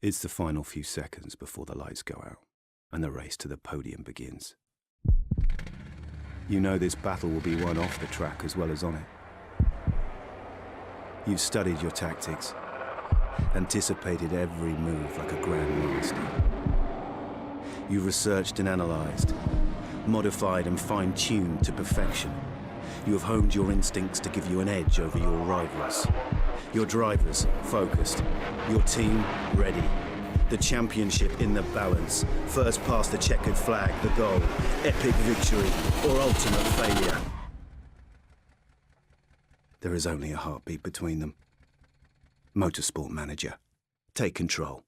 It's the final few seconds before the lights go out, and the race to the podium begins. You know this battle will be won off the track as well as on it. You've studied your tactics, anticipated every move like a grandmaster. You've researched and analysed, modified and fine-tuned to perfection. You have honed your instincts to give you an edge over your rivals. Your drivers focused, your team ready. The championship in the balance. First past the checkered flag, the goal. Epic victory or ultimate failure. There is only a heartbeat between them. MotorSport Manager. Take control.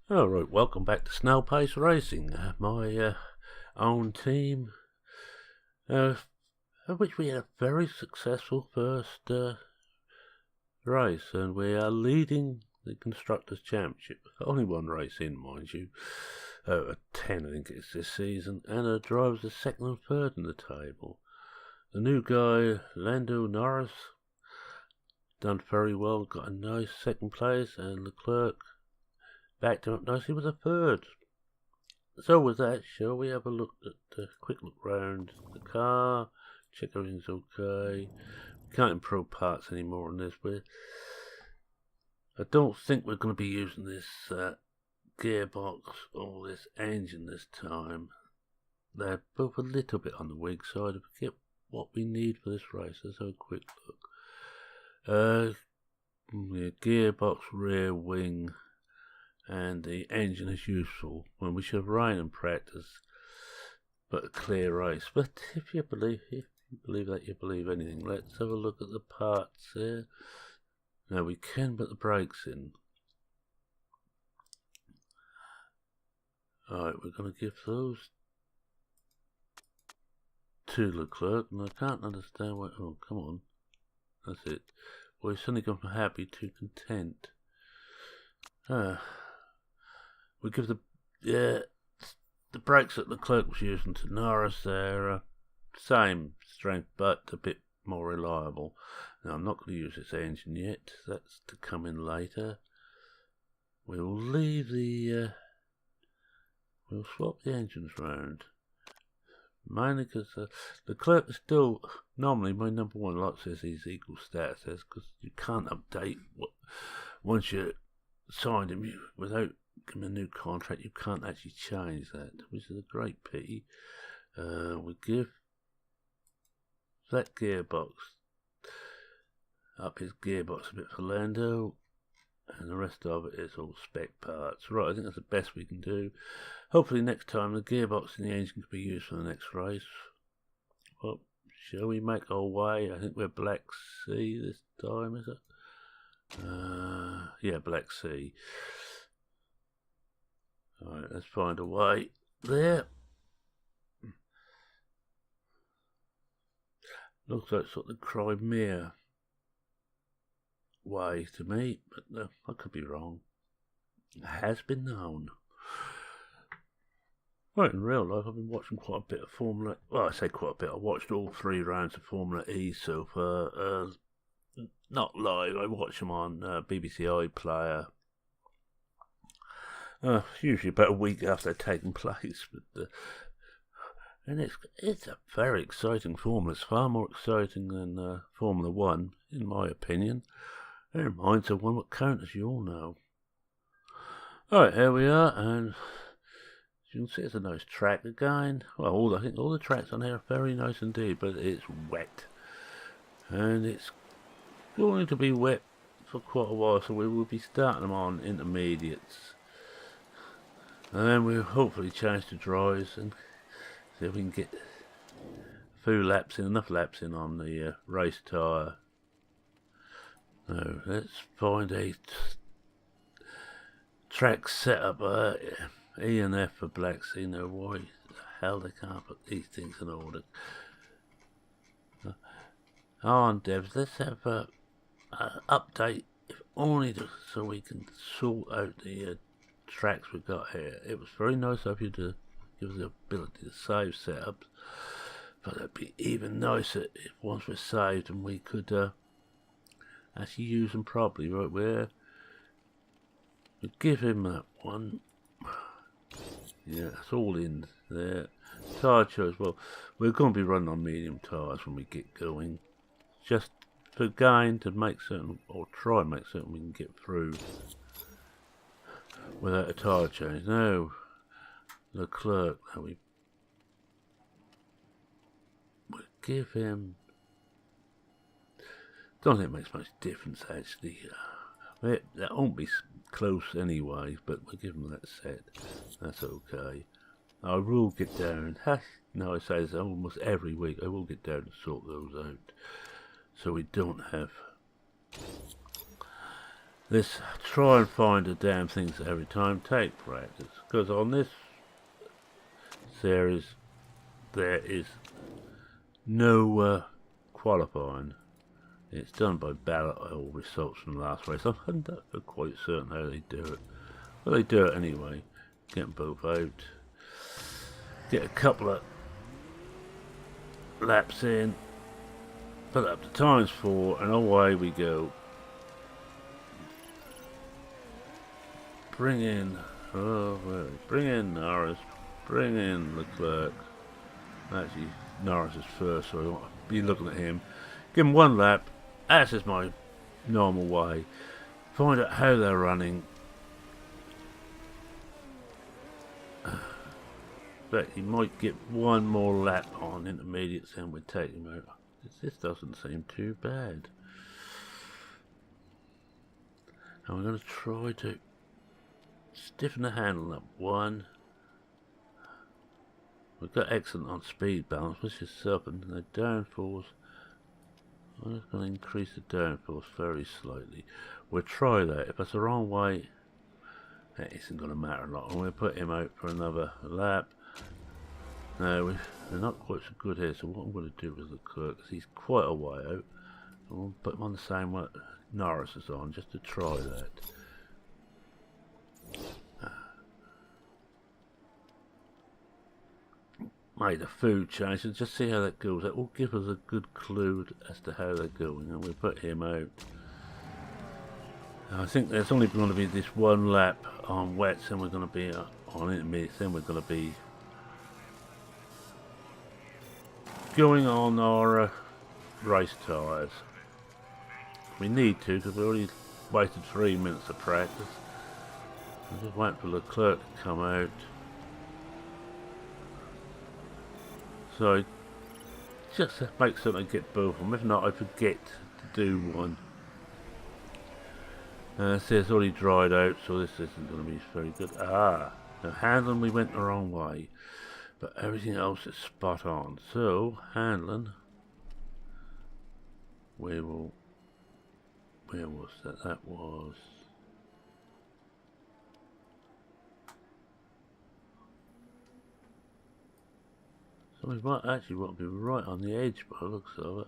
Alright, welcome back to Snail Pace Racing, my own team, of which we had a very successful first race, and we are leading the Constructors' Championship. Only one race in, mind you, 10 I think it's this season, and our drivers are second and third in the table. The new guy, Lando Norris, done very well, got a nice second place, and Leclerc backed him up nicely with a third. So with that, shall we have a look at a quick look round the car, check everything's okay. We can't improve parts anymore on this. I don't think we're going to be using this gearbox or this engine this time. They're both a little bit on the weak side. If we get what we need for this race, let's have a quick look. Yeah, gearbox, rear wing, and the engine is useful when we should have rain and practice, but a clear race. But if you believe that, you believe anything. Let's have a look at the parts here. Now we can put the brakes in. Alright, we're going to give those to Leclerc, and I can't understand why. Oh, come on. That's it. Well, he's suddenly gone from happy to content. We give the brakes that Leclerc was using to Norris, they're same strength but a bit more reliable. Now I'm not going to use this engine yet, that's to come in later. We'll leave the we'll swap the engines round, mainly because Leclerc is still normally my number one. Lot says he's equal status, because you can't update once you signed him without giving him a new contract. You can't actually change that, which is a great pity. We give that gearbox up his gearbox a bit for Lando, and the rest of it is all spec parts. Right, I think that's the best we can do. Hopefully next time the gearbox and the engine can be used for the next race. Well, shall we make our way? I think we're Black Sea this time, is it? Yeah, Black Sea. Alright, let's find a way there. Looks like sort of the Crimea way to me, but I could be wrong. It has been known. Right, in real life I've been watching quite a bit of Formula. Well, I say quite a bit. I watched all 3 rounds of Formula E so far. Not live, I watch them on BBC iPlayer. Usually about a week after they're taking place. But, and it's a very exciting formula. It's far more exciting than Formula 1, in my opinion. It reminds of one what counts, as you all know. Alright, here we are, and as you can see, it's a nice track again. Well, I think all the tracks on here are very nice indeed, but it's wet. And it's going to be wet for quite a while, so we will be starting them on intermediates. And then we'll hopefully change to dries and see if we can get a few laps in, enough laps in on the race tyre. Now, let's find a track setup. E and F for Black Sea. Now, why the hell they can't put these things in order? On devs, let's have an update, if only so we can sort out the tracks we got here. It was very nice of you to give us the ability to save setups. But it'd be even nicer if once we're saved and we could actually use them properly. Right, we give him that one. Yeah, it's all in there. Tyre choice, well, we're going to be running on medium tyres when we get going. Just for gain, to make certain, or try and make certain we can get through without a tyre change. No, Leclerc, now we give him, don't think it makes much difference actually. That won't be close anyway, but we'll give him that set. That's okay. I will get down. No, I say this almost every week. I will get down and sort those out, so we don't have this. Try and find the damn things every time. Take practice, because on this series there is no qualifying. It's done by ballot or results from the last race. I'm not quite certain how they do it. Well, they do it anyway. Get them both out. Get a couple of laps in. Put up the times 4 and away we go. Bring in Norris. Bring in Leclerc. Actually, Norris is first, so I want to be looking at him. Give him one lap. As is my normal way. Find out how they're running. But he might get one more lap on intermediates and we'd take him out. This doesn't seem too bad. And we're going to try to stiffen the handle up. 1. We've got excellent on speed balance, which is 7. The downforce, I'm just going to increase the downforce very slightly. We'll try that. If it's the wrong way, that isn't going to matter a lot. And we'll put him out for another lap. No, they're not quite so good here, so what I'm going to do with Leclerc, because he's quite a way out, I'll put him on the same way Norris is on, just to try that. Made a food change and just see how that goes. That will give us a good clue as to how they're going, and we'll put him out. I think there's only going to be this one lap on wets, and we're going to be on intermediates, then we're going to be going on our race tyres. We need to, because we already wasted 3 minutes of practice. I'm just waiting for Leclerc to come out. So I just make certain I get both of them. If not, I forget to do one. See, it's already dried out, so this isn't going to be very good. Now handling, we went the wrong way, but everything else is spot on. So handling, we will. Where was that? That was. So we might actually want to be right on the edge by the looks of it.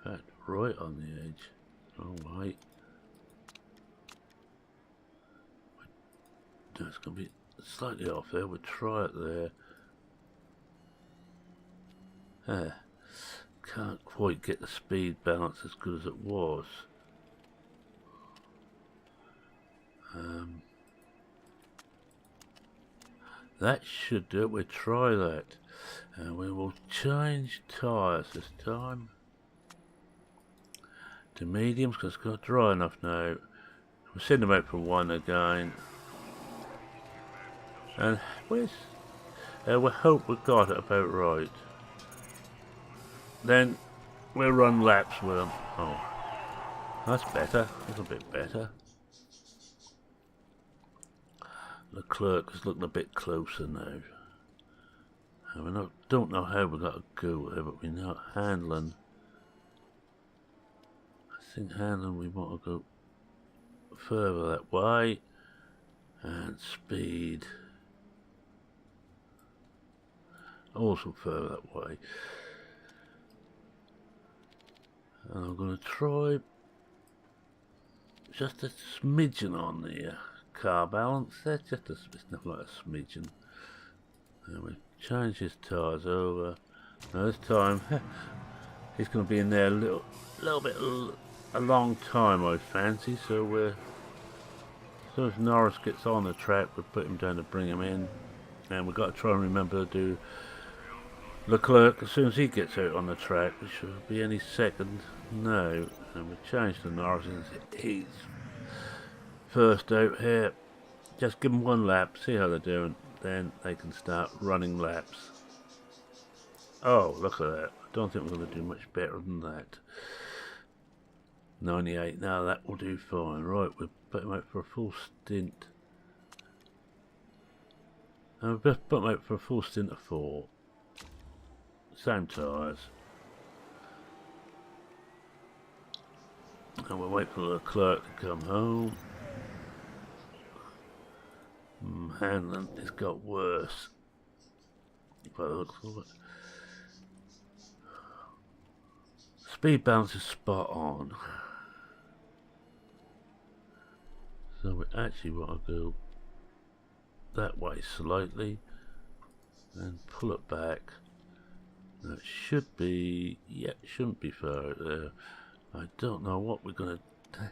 In fact, right on the edge. Oh wait. It's going to be slightly off there. We'll try it there. Can't quite get the speed balance as good as it was. That should do it. We'll try that. And we will change tyres this time to mediums, because it's got dry enough now. We'll send them out for 1 again. And we hope we've got it about right. Then we'll run laps with them. Oh, that's better. That's a bit better. Leclerc is looking a bit closer now. And we don't know how we've got to go there, but we know handling. I think handling, we want to go further that way. And speed. Also further that way. And I'm going to try just a smidgen on the car balance. That's just it's not like a smidgen. And we change his tyres over. Now this time he's going to be in there a long time, I fancy. So we're, as soon as Norris gets on the track, we'll put him down to bring him in, and we've got to try and remember to do Leclerc as soon as he gets out on the track, which should be any second now. And we change to Norris, and he's first out here. Just give them one lap, see how they're doing, then they can start running laps. Oh, look at that. I don't think we're going to do much better than that. 98, now that will do fine. Right, we'll put him out for a full stint. And we'll just put him out for a full stint of 4. Same tyres. And we'll wait for Leclerc to come home. Handling has got worse. By the looks of it. Speed balance is spot on. So we actually want to go that way slightly and pull it back. That should be, yeah, it shouldn't be far out there. I don't know what we're going to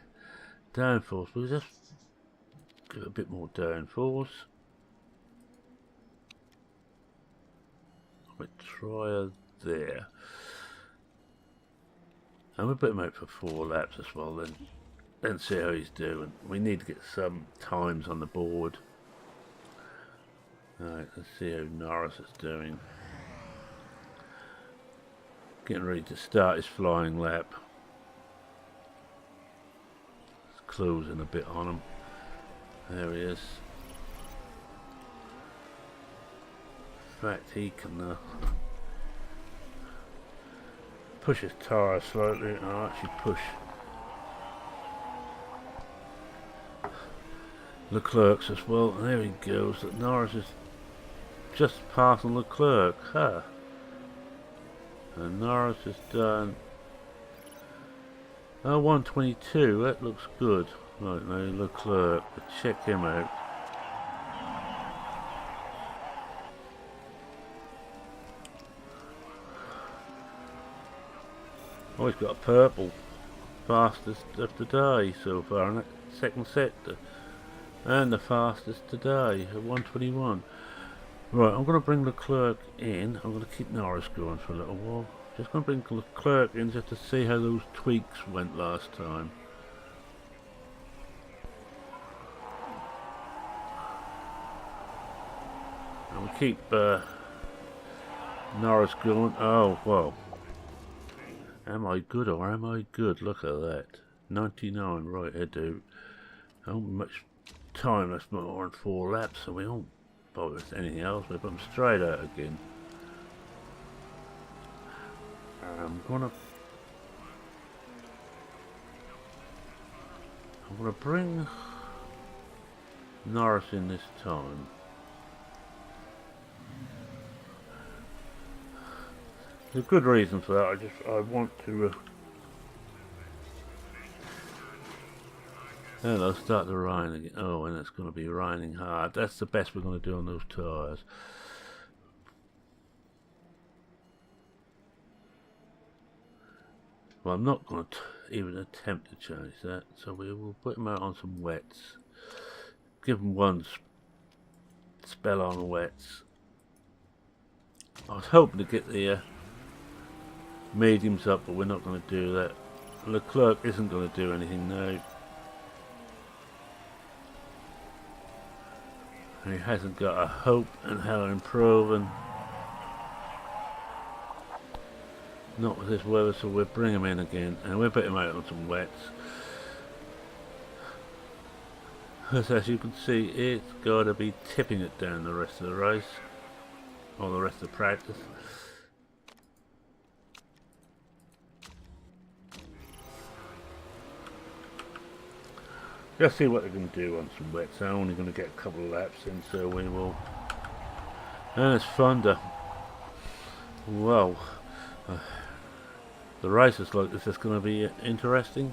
downforce. We'll just give it a bit more downforce. We try there. And we'll put him out for 4 laps as well, then see how he's doing. We need to get some times on the board. Alright, let's see how Norris is doing. Getting ready to start his flying lap. It's closing a bit on him. There he is. In fact, he can push his tyre slightly, and I'll actually push Leclerc's as well. And there he goes. That Norris is just passing Leclerc. Huh. And Norris is done. Oh, 122. That looks good. Right now, Leclerc. Check him out. Oh, he's got a purple. Fastest of the day so far in that second sector. And the fastest today at 121. Right, I'm going to bring Leclerc in. I'm going to keep Norris going for a little while. Just going to bring Leclerc in just to see how those tweaks went last time. And we'll keep Norris going. Oh, well. Am I good or am I good? Look at that. 99, right, I do. How much time left more than 4 laps, so we won't bother with anything else. We put them straight out again. I'm gonna bring Norris in this time. There's a good reason for that. I want to and it'll start to rain again. Oh, and it's going to be raining hard. That's the best we're going to do on those tyres. Well, I'm not going to even attempt to change that, so we will put them out on some wets. Give them one spell on wets. I was hoping to get the mediums up, but we're not going to do that. Leclerc isn't going to do anything now. And he hasn't got a hope in how to improve, and not with this weather, so we'll bring him in again and we'll put him out on some wets. As you can see, it's got to be tipping it down the rest of the race, or the rest of the practice. Just see what they're going to do on some wets. They're only going to get a couple of laps in, so we will. And it's thunder. Wow. The race is like this is going to be interesting.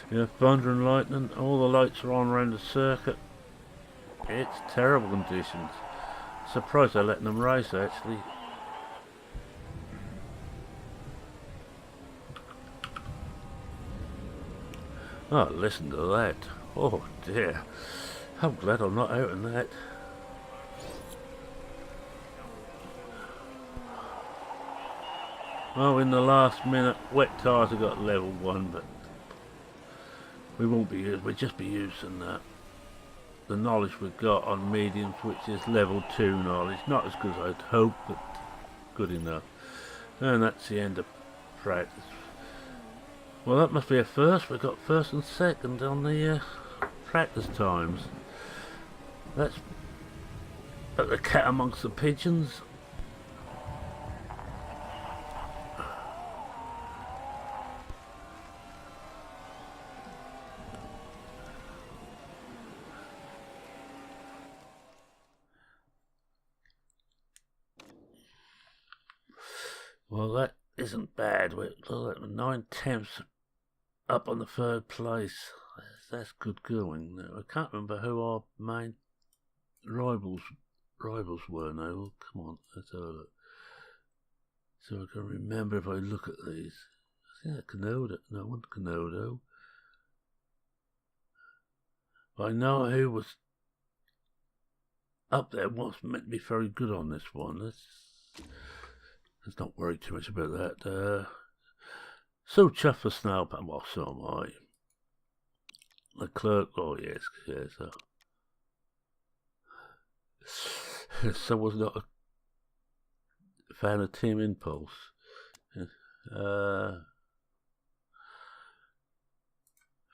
Yeah, thunder and lightning. All the lights are on around the circuit. It's terrible conditions. Surprised they're letting them race actually. Oh, listen to that. Oh dear. I'm glad I'm not out in that. Well, in the last minute, wet tyres have got level 1, but we won't be using, we'll just be using the knowledge we've got on mediums, which is level 2 knowledge. Not as good as I'd hope, but good enough. And that's the end of practice. Well, that must be a first. We've got first and second on the practice times. That's but the cat amongst the pigeons. Well, that isn't bad. We're 9/10 up on the 3rd place. That's good going. I can't remember who our main rivals were now. Well, come on, let's have a look. So I can remember if I look at these. I think that Canodo. No, it wasn't Canodo. I know who was up there. Was meant to be very good on this one. Let's not worry too much about that. So chuffed for Snail, well, so am I. The clerk, oh yes. So was not a fan of Team Impulse. Alright,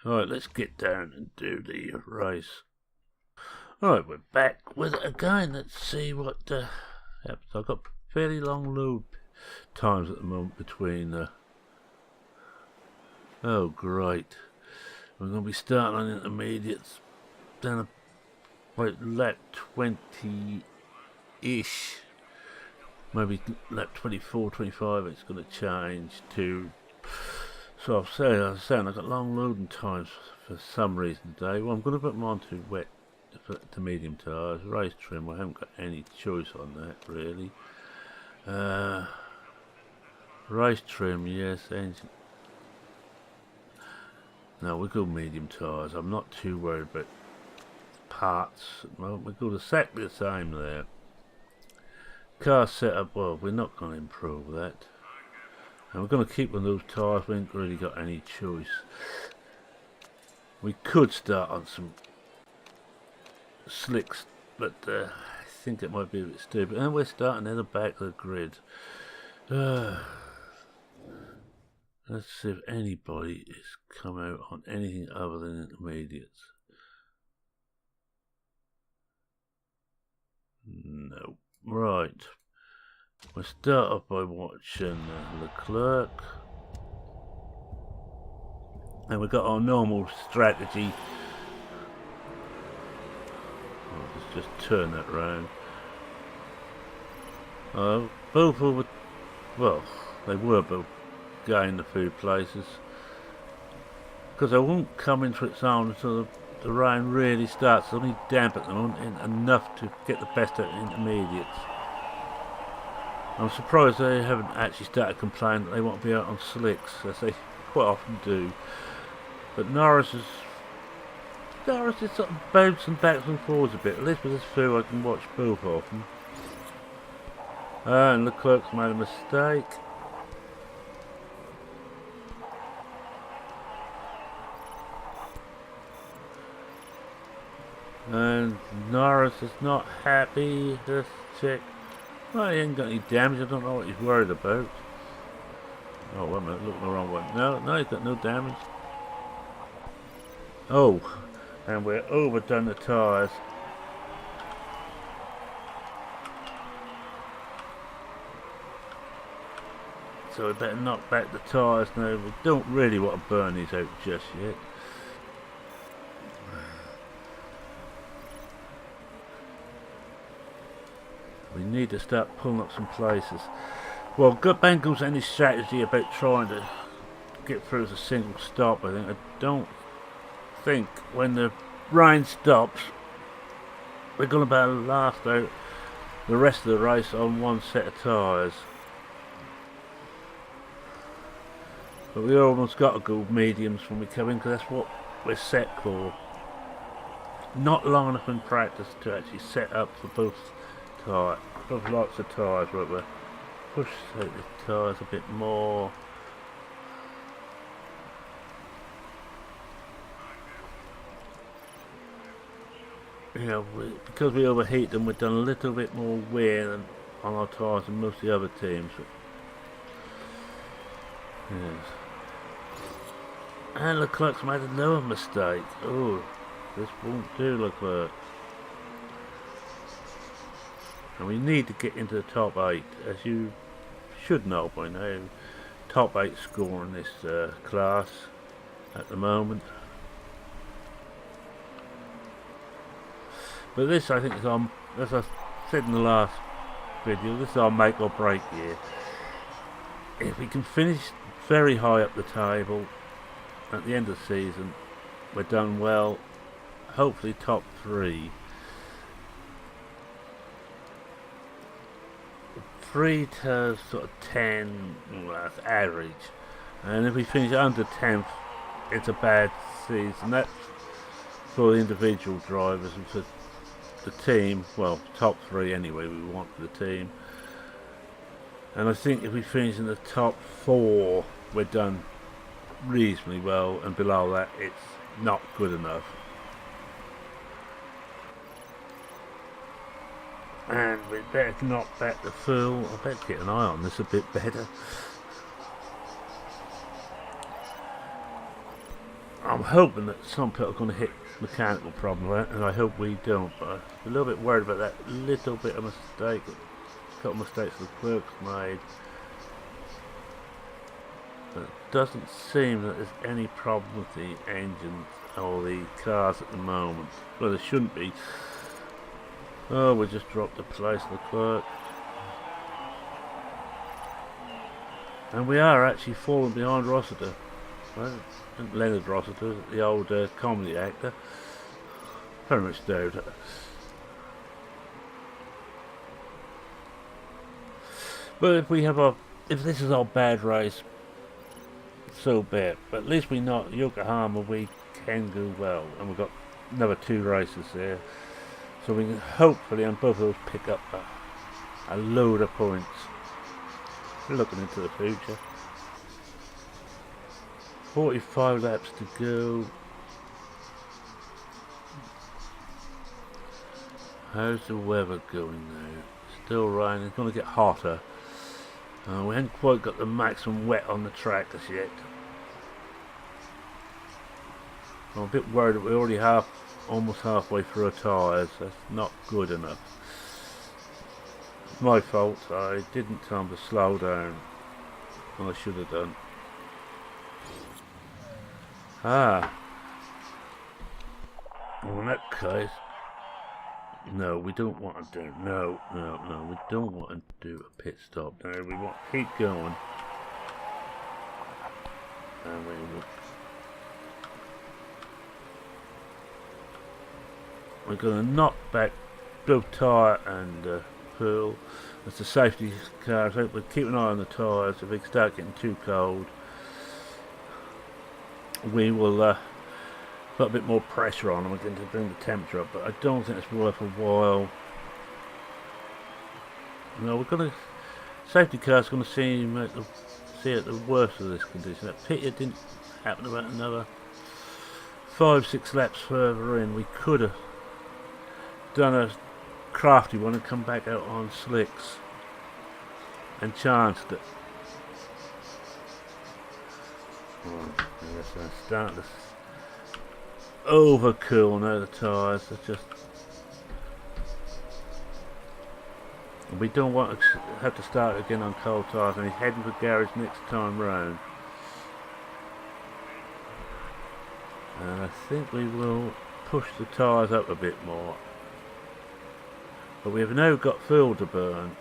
let's get down and do the race. Alright, we're back with it again. Let's see what happens. I've got fairly long load times at the moment between oh great, we're going to be starting on intermediates down about lap 20-ish, maybe lap 24, 25 it's going to change to, so I'm saying I've got long loading times for some reason today. Well, I'm going to put them on to wet to medium tyres, race trim, I haven't got any choice on that really. Race trim, yes, engine. No, we go medium tyres. I'm not too worried about parts. Well, we go exactly the same there. Car setup, well, we're not going to improve that. And we're going to keep on those tyres. We ain't really got any choice. We could start on some slicks, but I think it might be a bit stupid. And we're starting in the back of the grid. Let's see if anybody has come out on anything other than intermediates. No. Right. We'll start off by watching Leclerc. And we've got our normal strategy. Let's just turn that round. Both over, well, they were both going a few places, because they won't come into its own until the rain really starts. It's only damp at the moment, enough to get the best out of intermediates. I'm surprised they haven't actually started complaining that they want to be out on slicks, as they quite often do. But Norris is sort of bouncing backwards and forwards a bit. At least with this few I can watch both of them. And Leclerc's made a mistake. And Norris is not happy. Let's check. Well, he ain't got any damage. I don't know what he's worried about. Oh, wait a minute. Look the wrong way. No, he's got no damage. Oh, and we're overdone the tyres. So we better knock back the tyres now. We don't really want to burn these out just yet. We need to start pulling up some places. Well, Bangle's any strategy about trying to get through as a single stop. I think I don't think when the rain stops, we're going to be able to last out the rest of the race on one set of tyres. But we almost got to go mediums when we come in, because that's what we're set for. Not long enough in practice to actually set up for both lots of tyres, right? We'll push out the tyres a bit more. You know, because we overheat them, we've done a little bit more wear on our tyres than most of the other teams. Yes. And Leclerc's made another mistake. Oh, this won't do, Leclerc. And we need to get into the top 8, as you should know by now. Top 8 score in this class at the moment. But this, I think, is our, as I said in the last video, this is our make or break year. If we can finish very high up the table at the end of the season, we're done well. Hopefully top 3. 3 to sort of 10, well, that's average. And if we finish under 10th, it's a bad season. That's for the individual drivers, and for the team, well, top 3 anyway, we want for the team. And I think if we finish in the top 4, we're done reasonably well, and below that it's not good enough. And we better knock back the fuel. I better get an eye on this a bit better. I'm hoping that some people are going to hit mechanical problem, and I hope we don't, but I'm a little bit worried about that little bit of mistake, a couple of mistakes the clerk's made. But it doesn't seem that there's any problem with the engines or the cars at the moment. Well, there shouldn't be. Oh, we just dropped the place, Leclerc. And we are actually falling behind Rossiter. Right? And Leonard Rossiter, the old comedy actor. Very much doubted it. But if this is our bad race, so bad. But at least we know Yokohama we can go well, and we've got another 2 races there. So we can hopefully on both of those pick up a load of points. We're looking into the future. 45 laps to go. How's the weather going now? Still raining. It's going to get hotter. We haven't quite got the maximum wet on the track as yet. I'm a bit worried that we're already almost halfway through our tyres. That's not good enough. It's my fault. I didn't tell them to slow down. I should have done. Well, in that case, no, we don't want to do. No, we don't want to do a pit stop. No, we want to keep going. And we're going to knock back both tyre and fuel. That's the safety car. So we'll keep an eye on the tyres. If they start getting too cold, we will put a bit more pressure on them again to bring the temperature up. But I don't think it's worth a while. No, we're going to. Safety car's going to see it the worst of this condition. That pit it didn't happen about another 5-6 laps further in. We could have done a crafty one and come back out on slicks and chanced it. Yes, they're starting to overcool now, the tyres. They're just. We don't want to have to start again on cold tyres, and he's heading for garage next time round. And I think we will push the tyres up a bit more. But we have now got fuel to burn.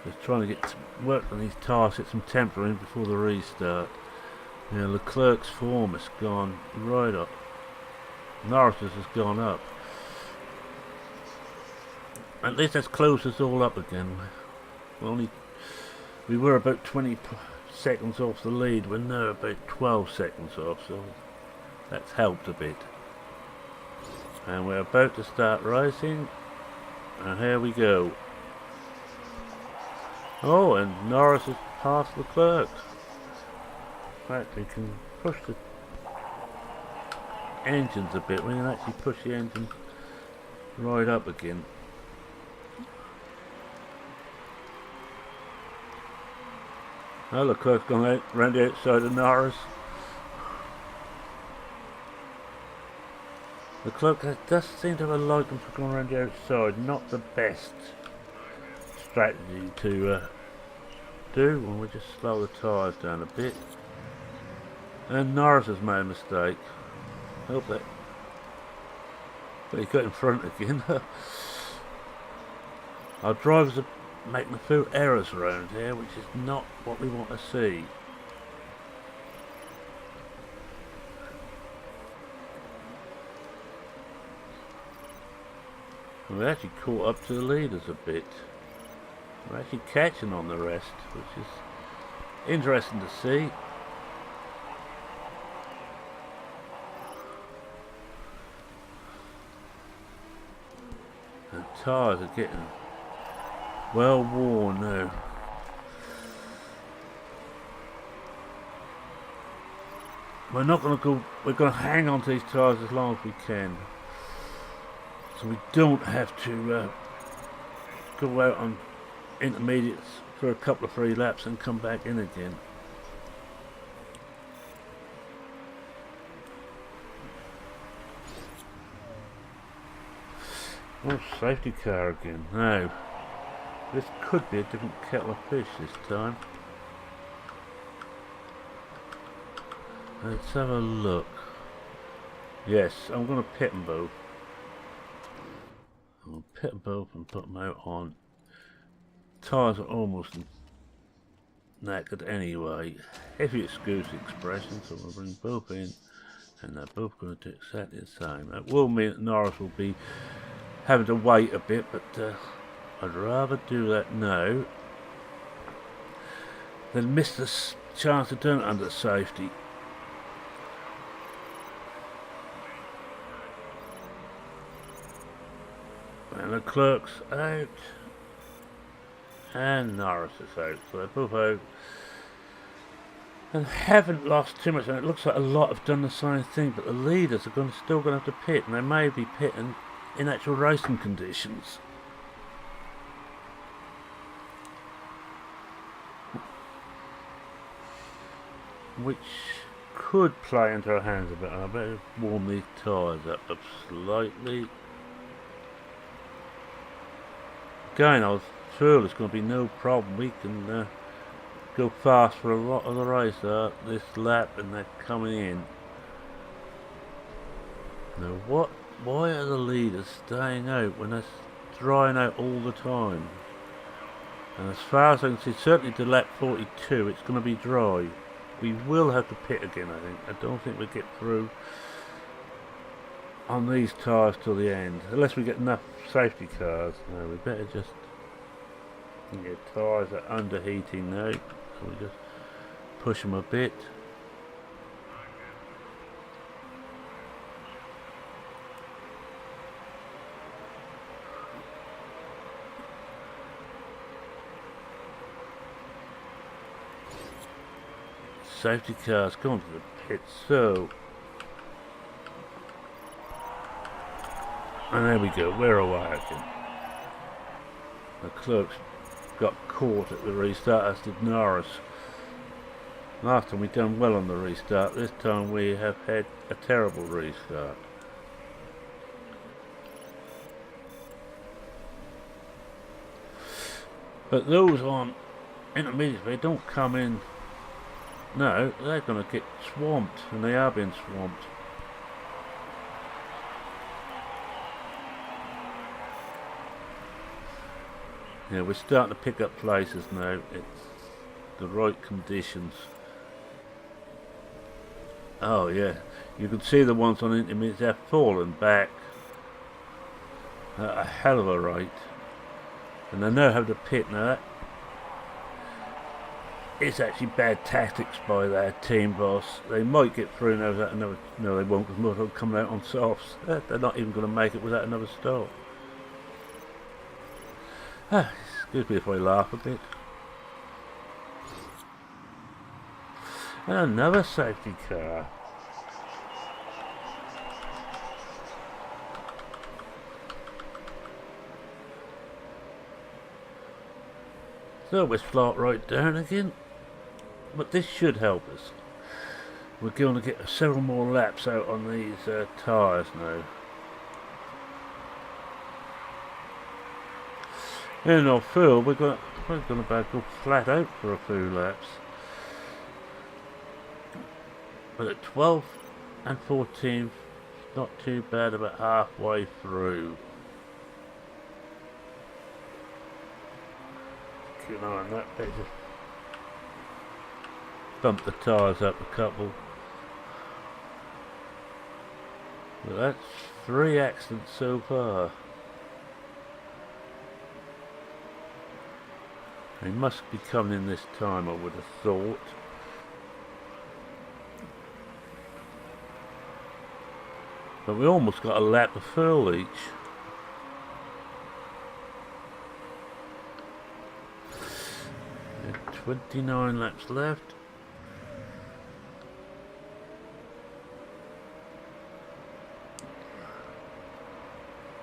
Just trying to get work on these tyres, get some temper in before the restart. Yeah, Leclerc's form has gone right up. Norris's has gone up. At least that's closed us all up again. We were about 20 seconds off the lead. We're now about 12 seconds off, so that's helped a bit. And we're about to start racing. And here we go. Oh, and Norris has passed Leclerc. In fact, we can push the engines a bit. We can actually push the engines right up again. Oh, Leclerc's gone out, round the outside of Norris. Leclerc does seem to have a liking for going around the outside. Not the best strategy to do when we just slow the tyres down a bit. And Norris has made a mistake. Hope that. But he got in front again. Our drivers are making a few errors around here, which is not what we want to see. And we actually caught up to the leaders a bit. We're actually catching on the rest, which is interesting to see. The tyres are getting well worn now. We're not going to go. We're going to hang on to these tyres as long as we can, so we don't have to go out on intermediates for a couple of free laps and come back in again. Oh, safety car again. Now, this could be a different kettle of fish this time. Let's have a look. Yes, I'm going to pit them both. I'll pit them both and put them out on. Tyres are almost knackered anyway, if you excuse the expression, so we'll bring both in, and they're both going to do exactly the same. That will mean that Norris will be having to wait a bit, but I'd rather do that now than miss the chance to turn it under safety. And Leclerc's out, and Norris is out, so they're both out. And haven't lost too much, and it looks like a lot have done the same thing, but the leaders are still going to have to pit, and they may be pitting in actual racing conditions. Which could play into our hands a bit. I better warm these tyres up slightly. Again, I was sure there's going to be no problem. We can go fast for a lot of the race this lap, and they're coming in. Now, why are the leaders staying out when they're drying out all the time? And as far as I can see, certainly to lap 42, it's going to be dry. We will have to pit again, I think. I don't think we'll get through on these tyres till the end, unless we get enough safety cars. No, we better just. Yeah, tyres are underheating now, so we just push them a bit. Safety cars come to the pit, so. And there we go, we're away again. The Leclerc's got caught at the restart, as did Norris. Last time we done well on the restart, this time we have had a terrible restart. But those on intermediate, they don't come in. No, they're going to get swamped, and they are being swamped. Yeah, we're starting to pick up places now. It's the right conditions. Oh yeah, you can see the ones on intermediates, they're falling back at a hell of a rate. And they know how to pit now. That it's actually bad tactics by their team boss. They might get through now without another... No, they won't, because most of them coming out on softs. They're not even going to make it without another stop. Excuse me if I laugh a bit. And another safety car. So we're flat right down again. But this should help us. We're going to get several more laps out on these tyres now. In our field, we're going to go flat out for a few laps. But at 12th and 14th, not too bad, about halfway through. Keep an eye on that, they just bump the tyres up a couple. Well, that's 3 accidents so far. They must be coming in this time, I would have thought. But we almost got a lap of fuel each. And 29 laps left.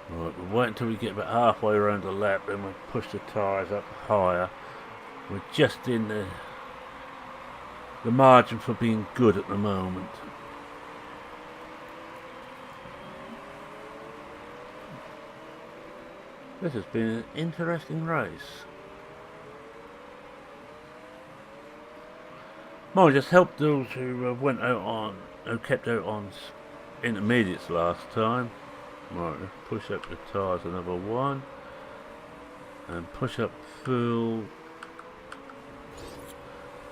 Right, we'll wait until we get about halfway around the lap, then we'll push the tyres up higher. We're just in the margin for being good at the moment. This has been an interesting race. Might just help those who went out on, who kept out on intermediates last time. Right, let's push up the tyres another one. And push up full.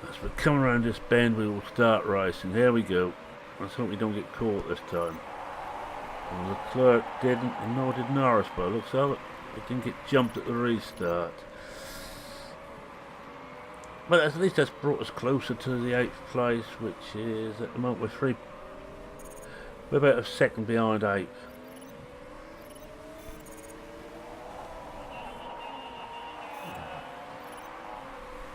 As we come around this bend, we will start racing. Here we go. Let's hope we don't get caught this time. Well, Leclerc didn't, and nor did Norris, but it looks like it didn't get jumped at the restart. But at least that's brought us closer to the 8th place, which is at the moment we're about a second behind 8th.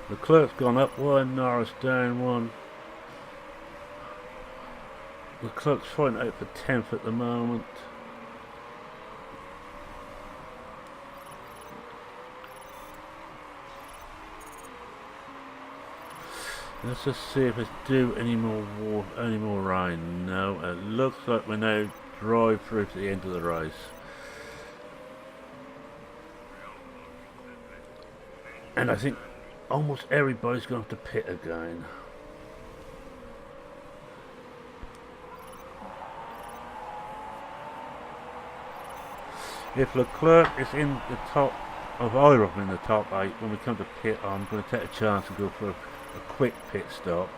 Leclerc's gone up one, Norris down one. Leclerc's fighting out for 10th at the moment. Let's just see if it's due any more rain. No, it looks like we're now drive through to the end of the race. And I think almost everybody's going to have to pit again. If Leclerc is in the top of either of them in the top 8, when we come to pit, I'm going to take a chance and go for a quick pit stop.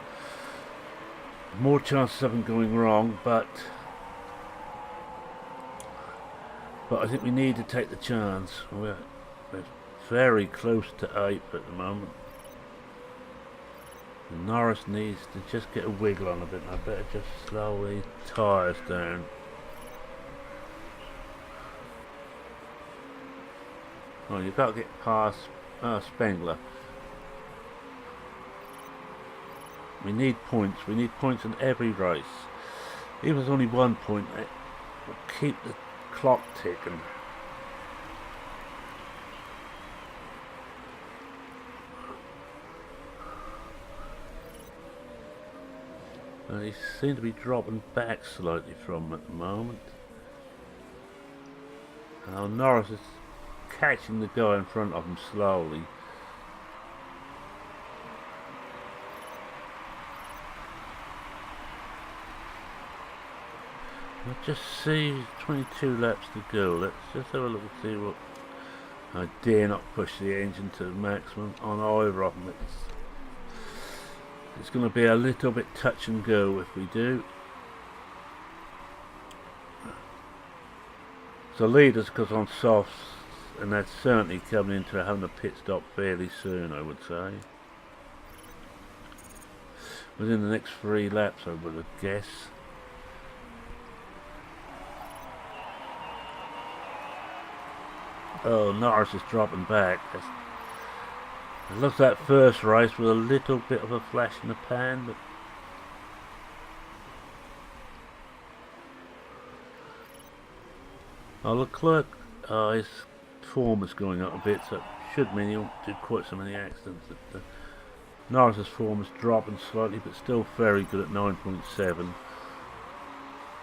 More chances of them going wrong, but I think we need to take the chance. We're very close to 8th at the moment. And Norris needs to just get a wiggle on a bit. I better just slow the tyres down. Oh, you've got to get past Spengler. We need points. We need points in every race. Even if there's only 1 point, it will keep the clock ticking. They seem to be dropping back slightly from at the moment. Now Norris is catching the guy in front of him slowly. Let's just see, 22 laps to go. Let's just have a look and see what I dare not push the engine to the maximum on either of them. It's going to be a little bit touch and go if we do. So leaders because on softs, and that's certainly coming into having a pit stop fairly soon, I would say. Within the next 3 laps, I would guess. Oh, Norris is dropping back. It looks like first race with a little bit of a flash in the pan, but Leclerc, his form is going up a bit, so it should mean he'll do quite so many accidents. Norris's form is dropping slightly, but still very good at 9.7.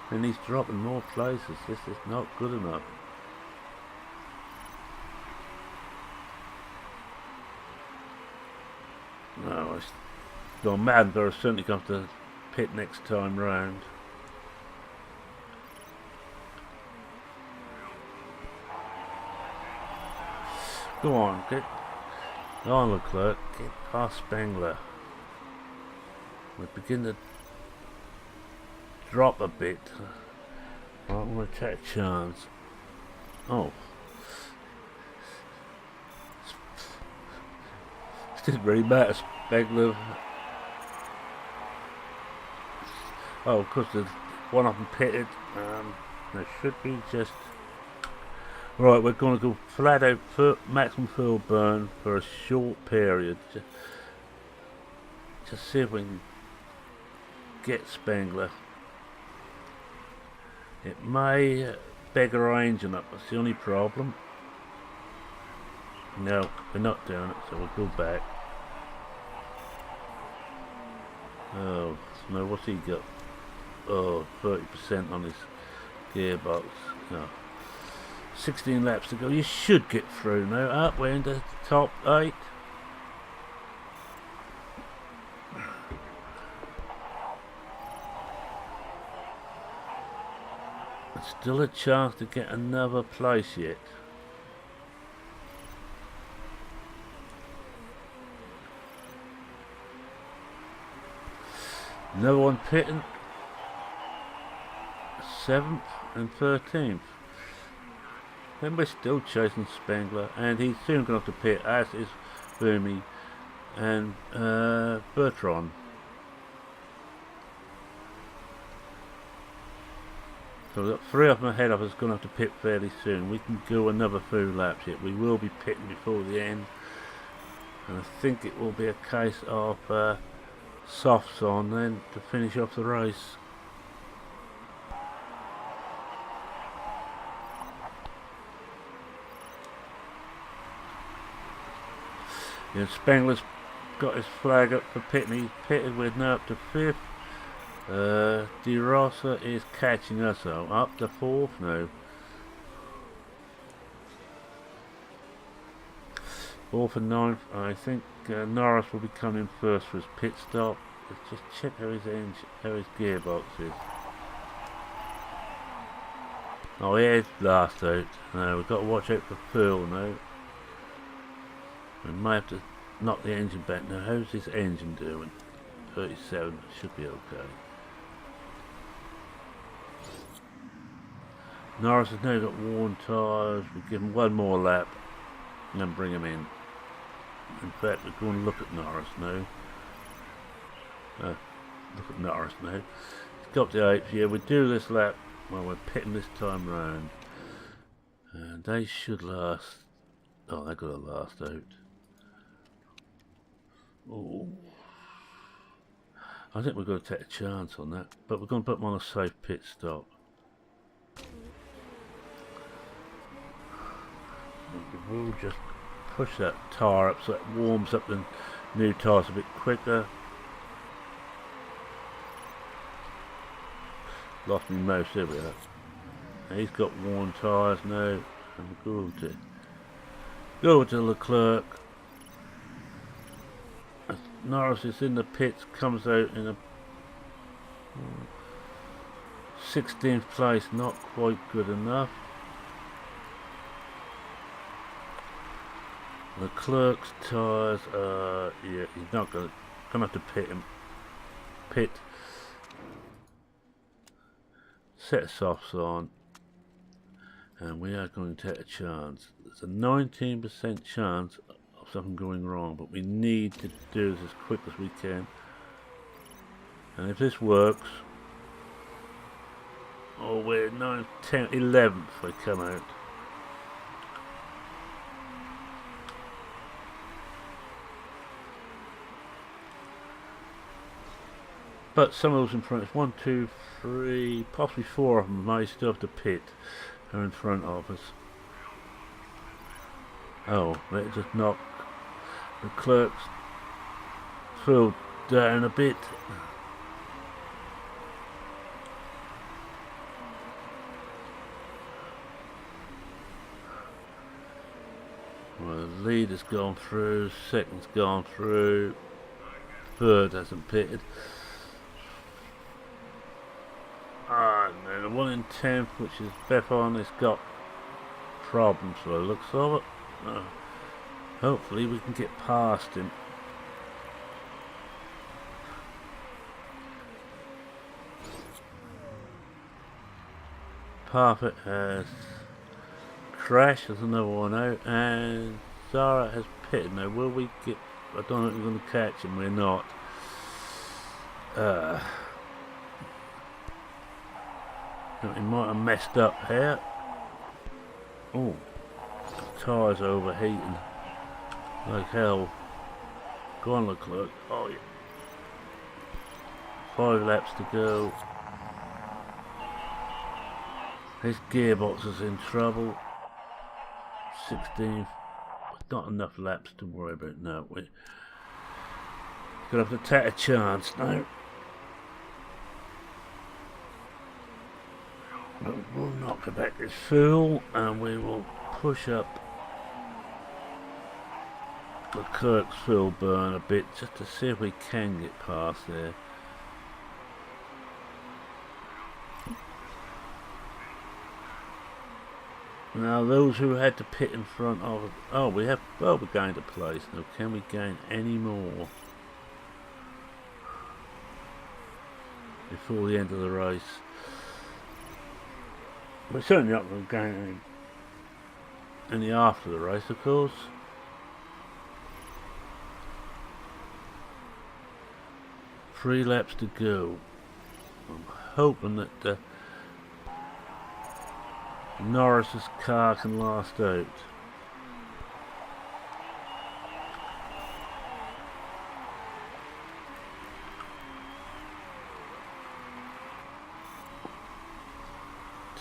And he's dropping more places. This is not good enough. No, Madden is certainly going to have to pit next time round. Go on, get on, Leclerc, get past Spengler. We begin to drop a bit. I'm going to take a chance. Oh. It didn't really matter, Spengler. Oh, of course, there's one of them pitted. There should be just... Right, we're going to go flat out for maximum fuel burn for a short period. Just see if we can get Spengler. It may beggar our engine up, that's the only problem. No, we're not doing it, so we'll go back. Oh, no, what's he got? Oh, 30% on his gearbox. No. 16 laps to go. You should get through now. Up, we're into the top 8. There's still a chance to get another place yet. No one pitting. 7th and 13th. Then we're still chasing Spengler, and he's soon going to have to pit, as is Boomy and Bertrand. So we've got 3 of them ahead of us going to have to pit fairly soon. We can go another few laps yet. We will be pitting before the end, and I think it will be a case of softs on then to finish off the race. Yeah, Spengler's got his flag up for pitting. He's pitted. We're now up to 5th. De Rosa is catching us up to 4th now. 4th and 9th. I think Norris will be coming first for his pit stop. Let's just check how his gearbox is. Oh, he is last out. No, we've got to watch out for fuel now. We might have to knock the engine back now. How's this engine doing? 37, should be okay. Norris has now got worn tyres. We'll give him one more lap and then bring him in. In fact, we're going to look at Norris now. He's got the 8th. Yeah, we do this lap while we're pitting this time round. And they should last. Oh, they've got to last out. Oh. I think we're going to take a chance on that, but we're going to put them on a safe pit stop. We'll just push that tyre up so it warms up the new tyres a bit quicker. Lost my mouse, there we are. Now he's got worn tyres now, and we'll go to Leclerc. Norris is in the pits, comes out in a 16th place, not quite good enough. Leclerc's tyres are, yeah, he's not gonna have to pit him. Pit. Set of softs on. And we are going to take a chance. There's a 19% chance of something going wrong, but we need to do this as quick as we can. And if this works, oh, we're 9th, 10th, 11th if I come out. But some of those in front, 1, 2, 3, possibly 4 of them might still have to pit, are in front of us. Oh, let's just knock the clerk's field down a bit. Well, the lead has gone through, second's gone through, third hasn't pitted. And then the 1 in 10th, which is Bethon, has got problems by the looks of it. Hopefully we can get past him. Parfit has crashed, there's another one out, and Zara has pitted. Now will we get, I don't know if we're going to catch him, we're not. He might have messed up here. Oh, tyres overheating like hell. Go on, Leclerc. Oh yeah. 5 laps to go. His gearbox is in trouble. 16th. Not enough laps to worry about now. We're gonna have to take a chance now. But we'll knock back this fool and we will push up Leclerc's fuel burn a bit just to see if we can get past there. Now those who had to pit in front of, oh we have, well we're going to place now. Can we gain any more before the end of the race? We're certainly not going to gain any after the race, of course. Three laps to go. I'm hoping that Norris's car can last out.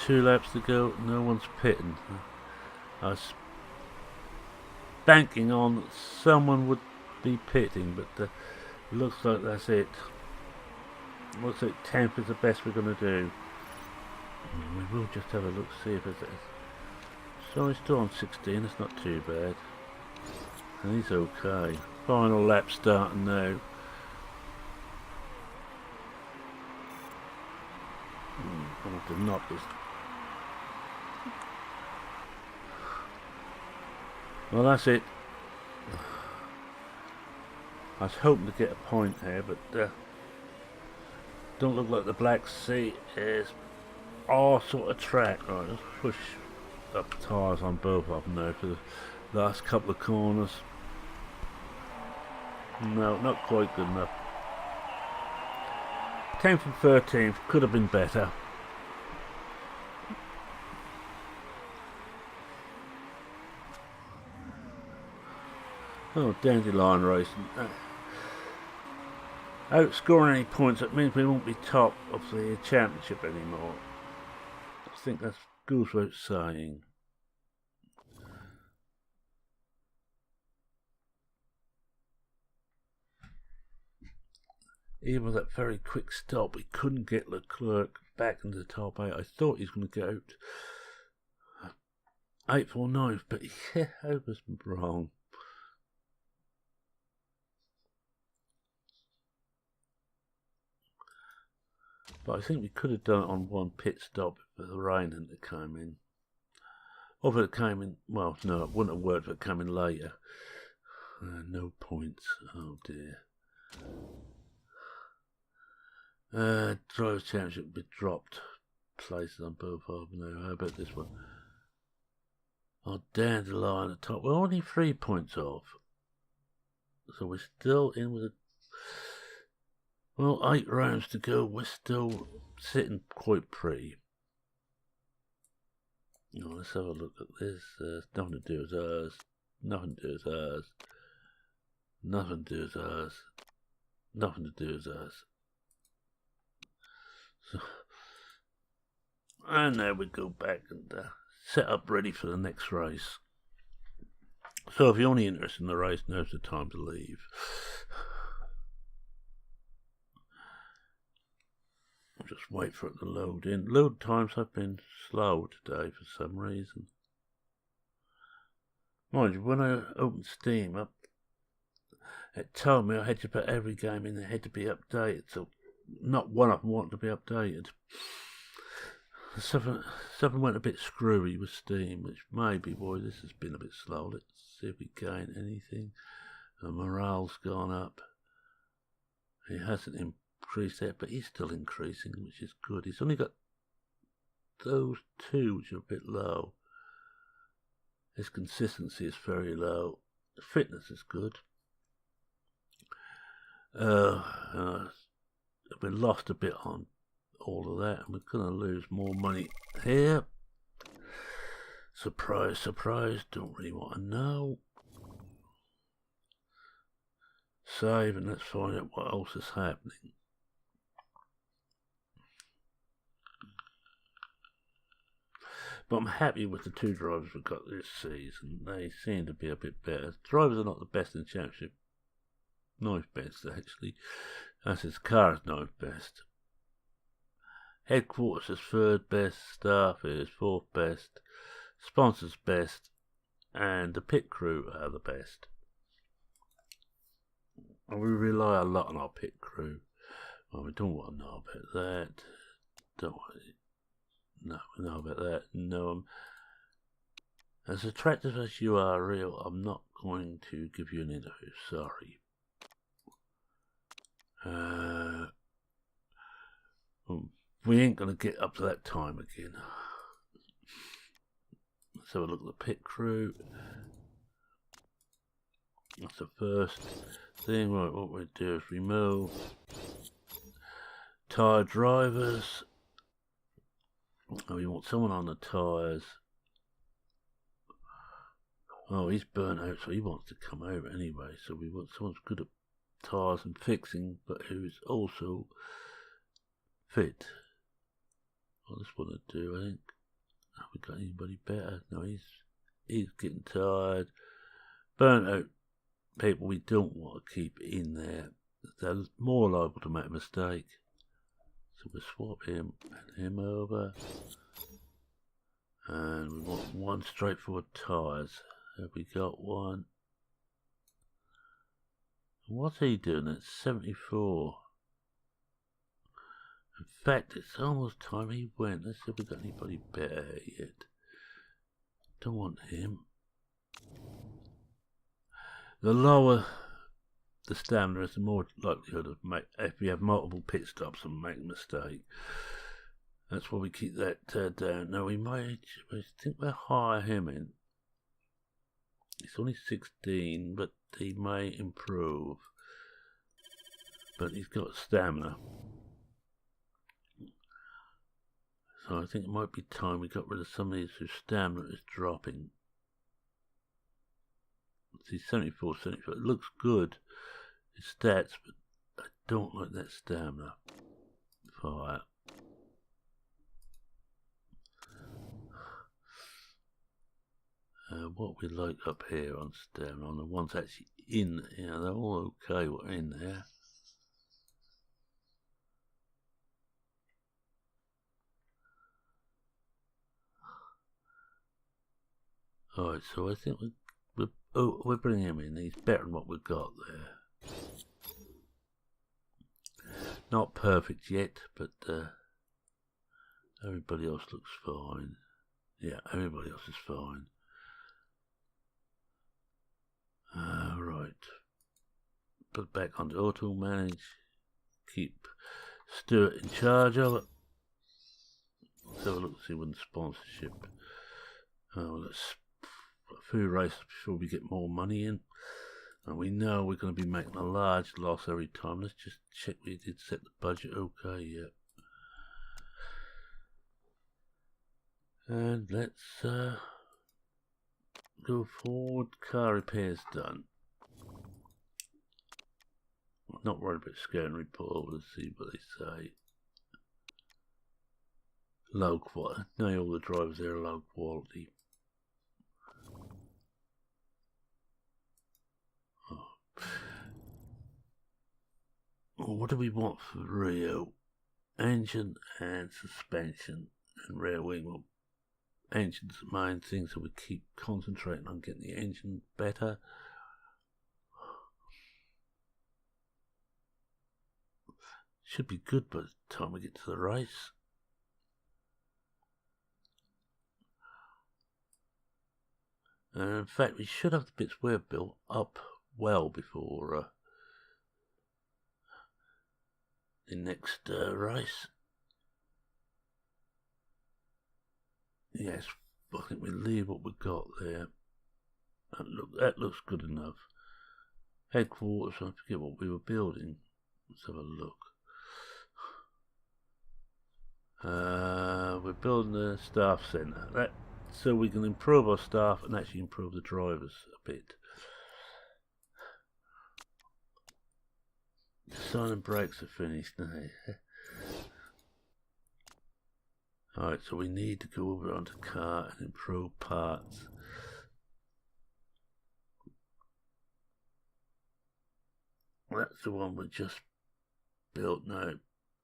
Two laps to go, no one's pitting. I was banking on that someone would be pitting, but looks like that's it. Looks like 10th is the best we're going to do. We will just have a look, see if it's... So he's still on 16, that's not too bad. And he's okay. Final lap starting now. I'm going to have to knock this. Well, that's it. I was hoping to get a point here, but don't look like the Black Sea is our sort of track. Right, let's push up tyres on both of them now for the last couple of corners. No, not quite good enough. 10th and 13th could have been better. Oh, dandelion racing. Outscoring any points, that means we won't be top of the championship anymore. I think that goes without saying. Even with that very quick stop, we couldn't get Leclerc back into the top 8. I thought he was going to get out 8th or 9th, but yeah, I was wrong. But I think we could have done it on one pit stop for the rain and to come in. Or if it came in, well, no, it wouldn't have worked if it came in later. No points. Oh dear. Drivers' Championship will be dropped. Places on both half an hour. How about this one? Oh, Dandelion at the top. We're only 3 points off. So we're still in with 8 rounds to go. We're still sitting quite pretty. Let's have a look at this. Nothing to do with ours. Nothing to do with ours. Nothing to do with ours. Nothing to do with ours. So, and now we go back and set up ready for the next race. So if you're only interested in the race, now's the time to leave. I'll just wait for it to load in. Load times have been slow today for some reason. Mind you, when I opened Steam up, it told me I had to put every game in there, had to be updated, so not one of them wanted to be updated. Something went a bit screwy with Steam, which may be why this has been a bit slow. Let's see if we gain anything. The morale's gone up. He hasn't increased that, but he's still increasing, which is good. He's only got those 2 which are a bit low. His consistency is very low. Fitness is good. We lost a bit on all of that, and we're going to lose more money here. Surprise, surprise, don't really want to know. Save, and let's find out what else is happening. But I'm happy with the 2 drivers we've got this season. They seem to be a bit better. Drivers are not the best in the championship. Ninth best, actually. That's his car is ninth best. Headquarters is 3rd best. Staff is 4th best. Sponsors best. And the pit crew are the best. And we rely a lot on our pit crew. Well, we don't want to know about that. Don't want to. No, we know about that. No, as attractive as you are, real, I'm not going to give you an interview. Sorry. We ain't going to get up to that time again. Let's have a look at the pit crew. That's the first thing. Right, what we do is remove tyre drivers. Oh, we want someone on the tyres. Oh, he's burnt out, so he wants to come over anyway. So we want someone who's good at tyres and fixing, but who's also fit. What this want to do, I think. Have we got anybody better? No, he's getting tired. Burnt out people we don't want to keep in there. They're more liable to make a mistake. So we'll swap him and him over. And we want 1 straightforward tyres. Have we got one? What's he doing? It's 74. In fact, it's almost time he went. Let's see if we've got anybody better yet. Don't want him. The lower the stamina is, the more likelihood of if you have multiple pit stops and make a mistake. That's why we keep that down. Now we think we'll hire him in. He's only 16, but he may improve. But he's got stamina. So I think it might be time we got rid of some of these whose stamina is dropping. See, 74, 74. It looks good, his stats, but I don't like that stamina. Fire. What we like up here on stamina, on the ones actually in, they're all okay, what in there. Alright, so I think we're bringing him in. He's better than what we've got there. Not perfect yet, but everybody else looks fine. Yeah, everybody else is fine. Right. Put it back onto auto manage. Keep Stuart in charge of it. Let's have a look, see when the sponsorship. Let's a few races before we get more money in. And we know we're going to be making a large loss every time. Let's just check we did set the budget okay, yeah. And let's go forward. Car repairs done. Not worried about scan report. Let's see what they say. Low quality. No, all the drivers there are low quality. Well, what do we want for Rio? Engine and suspension and rear wing. Well, engine's the main thing, so we keep concentrating on getting the engine better. Should be good by the time we get to the race. And in fact, we should have the bits we've built up well before the next race. Yes, I think we leave what we've got there. And look, that looks good enough. Headquarters, I forget what we were building. Let's have a look. We're building the staff centre. That so we can improve our staff and actually improve the drivers a bit. Silent brakes are finished now. Alright, so we need to go over onto car and improve parts. That's the one we just built now.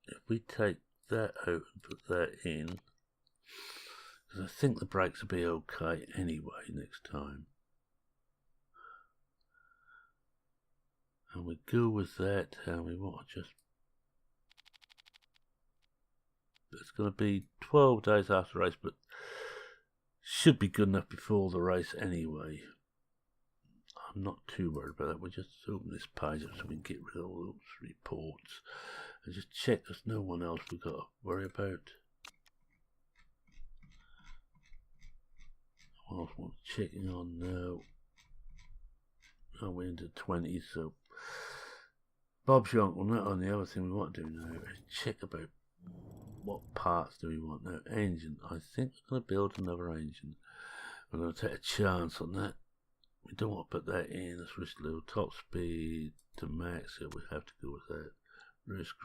If we take that out and put that in, because I think the brakes will be okay anyway next time. And we go with that, and we want to just... It's going to be 12 days after the race, but should be good enough before the race anyway. I'm not too worried about that. We'll just open this page up so we can get rid of all those reports. And just check there's no one else we've got to worry about. What else we're checking on now? Oh, we're into 20, so Bob's your uncle. Not on the other thing we want to do now is check about what parts do we want now. Engine. I think we're going to build another engine. We're going to take a chance on that. We don't want to put that in. Let's risk a little top speed to max. So we have to go with that. Risk.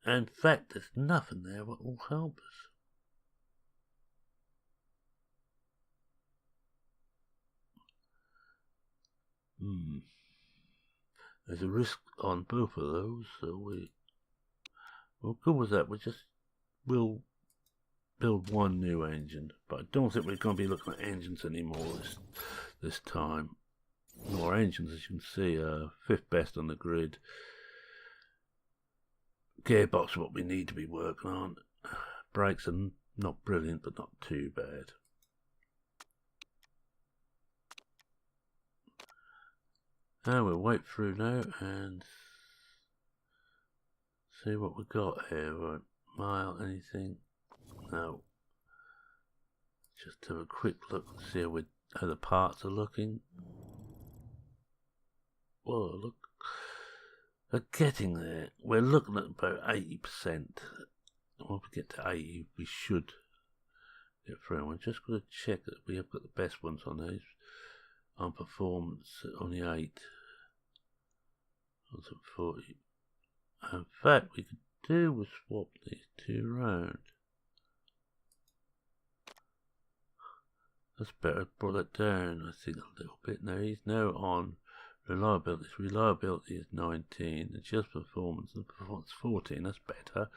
In fact, there's nothing there that will help us. There's a risk on both of those, so we'll go with that. We'll build one new engine, but I don't think we're going to be looking at engines anymore this time. More engines, as you can see, fifth best on the grid. Gearbox is what we need to be working on. Brakes are not brilliant, but not too bad. Now we'll wait through now and see what we've got here. Right, mile, anything? No. Just have a quick look and see how the parts are looking. Whoa, look. We're getting there. We're looking at about 80%. When we get to 80, we should get through. We're just going to check that we have got the best ones on these. On performance, only 8. That's at 40. In fact, we could do with swap these two round. That's better. Brought that down, I think, a little bit. Now he's now on reliability. Reliability is 19. It's just performance. And performance 14. That's better.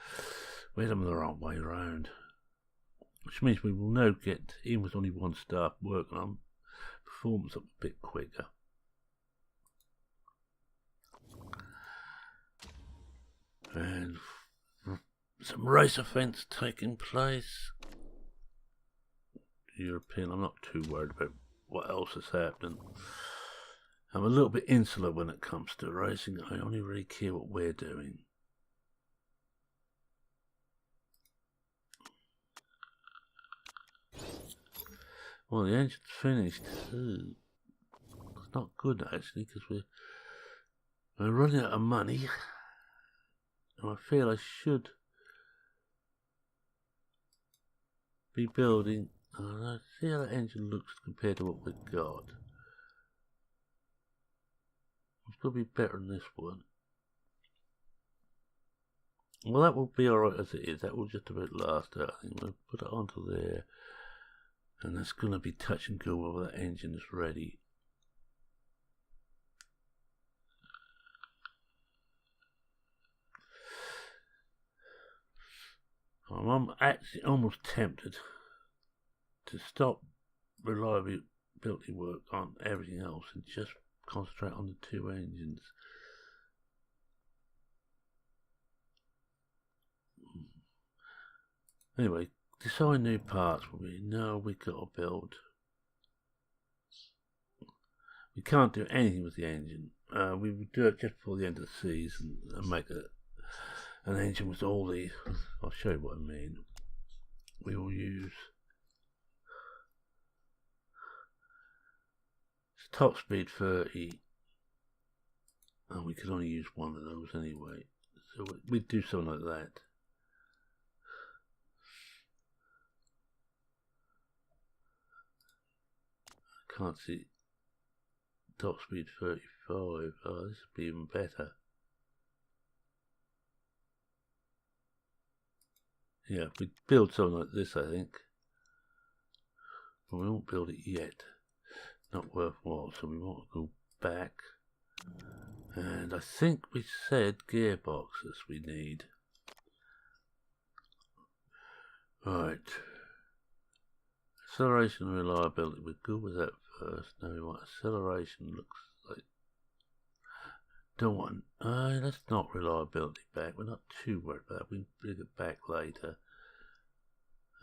We had them the wrong way round. Which means we will now get, even with only one staff working on performance up a bit quicker. And some race events taking place. European, I'm not too worried about what else is happening. I'm a little bit insular when it comes to racing. I only really care what we're doing. Well, the engine's finished. Ooh, it's not good actually, because we're running out of money, and I feel I should be building. Let's see how the engine looks compared to what we've got. It's going to be better than this one. Well, that will be alright as it is. That will just about last out. I think we'll put it onto there. And that's going to be touch and go while that engine is ready. I'm actually almost tempted to stop reliability work on everything else and just concentrate on the two engines. Anyway, design new parts. We know we've got to build. We can't do anything with the engine. We will do it just before the end of the season and make an engine with all the. I'll show you what I mean. We will use top speed 30, and we could only use one of those anyway. So we'd do something like that. I can't see top speed 35. Oh, this would be even better. Yeah, we'd build something like this, I think. But we won't build it yet. Not worthwhile, so we want to go back. And I think we said gearboxes we need. Right. Acceleration and reliability. We'll go with that first. Now we want acceleration. Looks like. Don't want. Let's not reliability back. We're not too worried about that. We can bring it back later.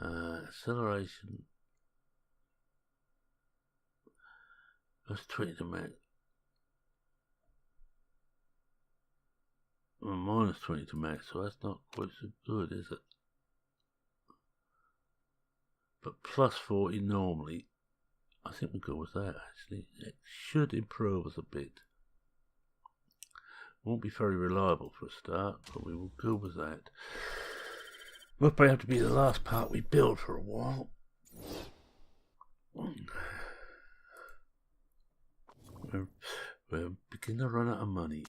Acceleration. That's 20 to max. Well, minus 20 to max, so that's not quite so good, is it? But plus 40 normally, I think we'll go with that actually. It should improve us a bit. Won't be very reliable for a start, but we will go with that. Will probably have to be the last part we build for a while. We're beginning to run out of money.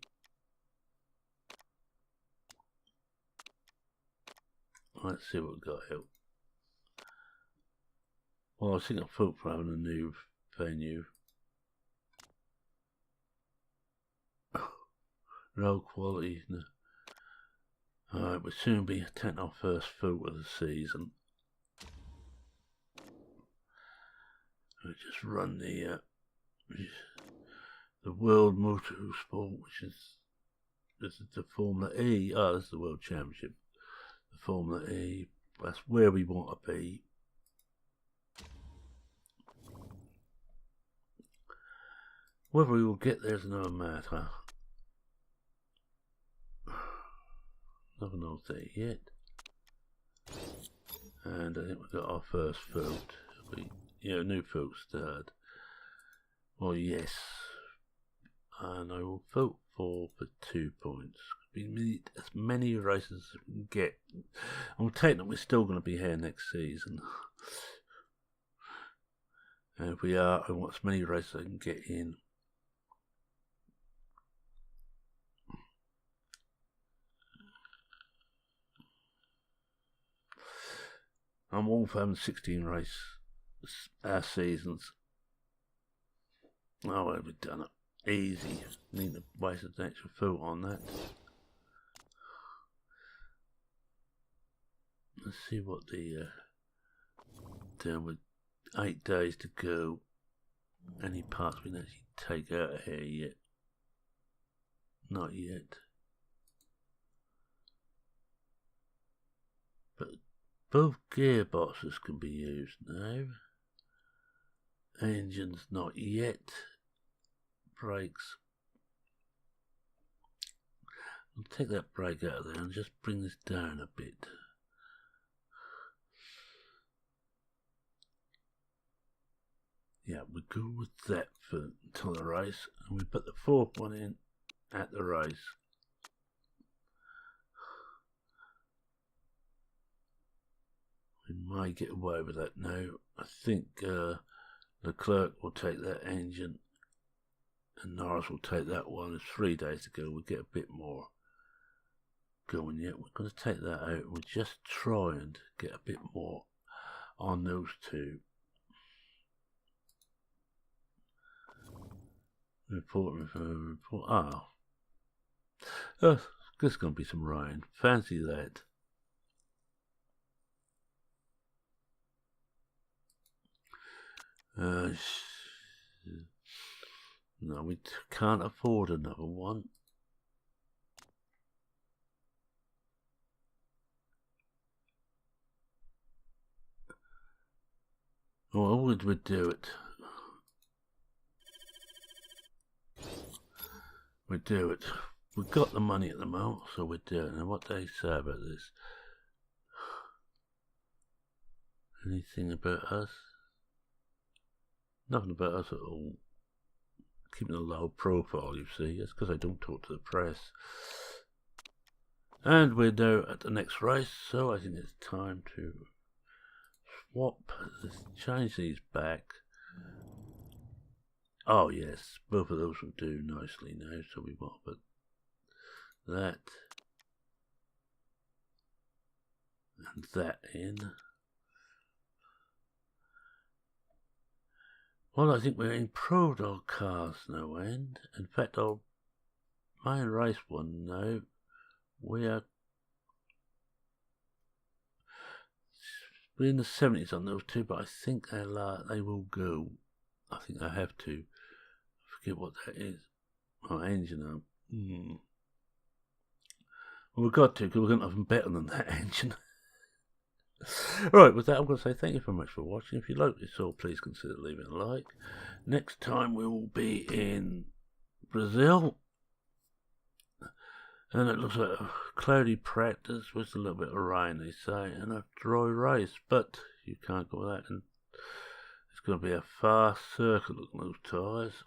Let's see what we've got here. Well, I was thinking of folk for having a new venue. Low quality. Alright, we'll soon be taking our first photo of the season. We'll just run the World MotorSport, which is the Formula E. Oh, this is the World Championship. The Formula E. That's where we want to be. Whether we will get there is another matter. Nothing knows there yet. And I think we've got our first vote. New vote start. Well, yes. And I will vote for 2 points. We need as many races as we can get. I'm taking it we're still going to be here next season. And if we are, I want as many races as I can get in. I'm all for having 16 race seasons. Oh, well, we've done it. Easy. Need to waste an extra vote on that. Let's see what the doing with 8 days to go. Any parts we can actually take out of here yet? Not yet. But both gearboxes can be used now. Engine's not yet. Brakes. I'll take that brake out of there and just bring this down a bit. Yeah, we go with that for until the race, and we put the fourth one in at the race. We might get away with that now. I think Leclerc will take that engine and Norris will take that one. It's 3 days to go. We'll get a bit more going yet. We're going to take that out. We'll just try and get a bit more on those two. Report. Oh, there's going to be some rain. Fancy that. No, we can't afford another one. Well, would we do it? We do it. We've got the money at the moment, so we're doing it. And what they say about this? Anything about us? Nothing about us at all. Keeping a low profile, you see. That's because I don't talk to the press. And we're now at the next race, so I think it's time to swap, change these back. Oh yes, both of those will do nicely now, so we want to put that and that in. Well, I think we're improved our cars no end. In fact, our main race one now, we're in the 70s on those two, but I think they will go. I think I have to. I forget what that is. Oh, engine up. Well, we've got to, because we're going to have them better than that engine. Right, with that, I'm going to say thank you very much for watching. If you like this, so please consider leaving a like. Next time we will be in Brazil. And it looks like a cloudy practice with a little bit of rain, they say, and a dry race. But you can't go with that. And it's going to be a fast circuit looking at those tyres.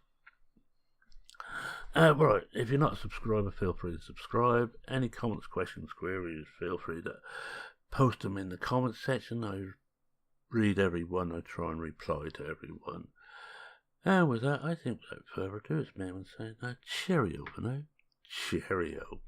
Right, if you're not a subscriber, feel free to subscribe. Any comments, questions, queries, feel free to post them in the comments section. I read everyone. I try and reply to everyone. And with that, I think without further ado, it's me saying cheerio for now. Cheerio.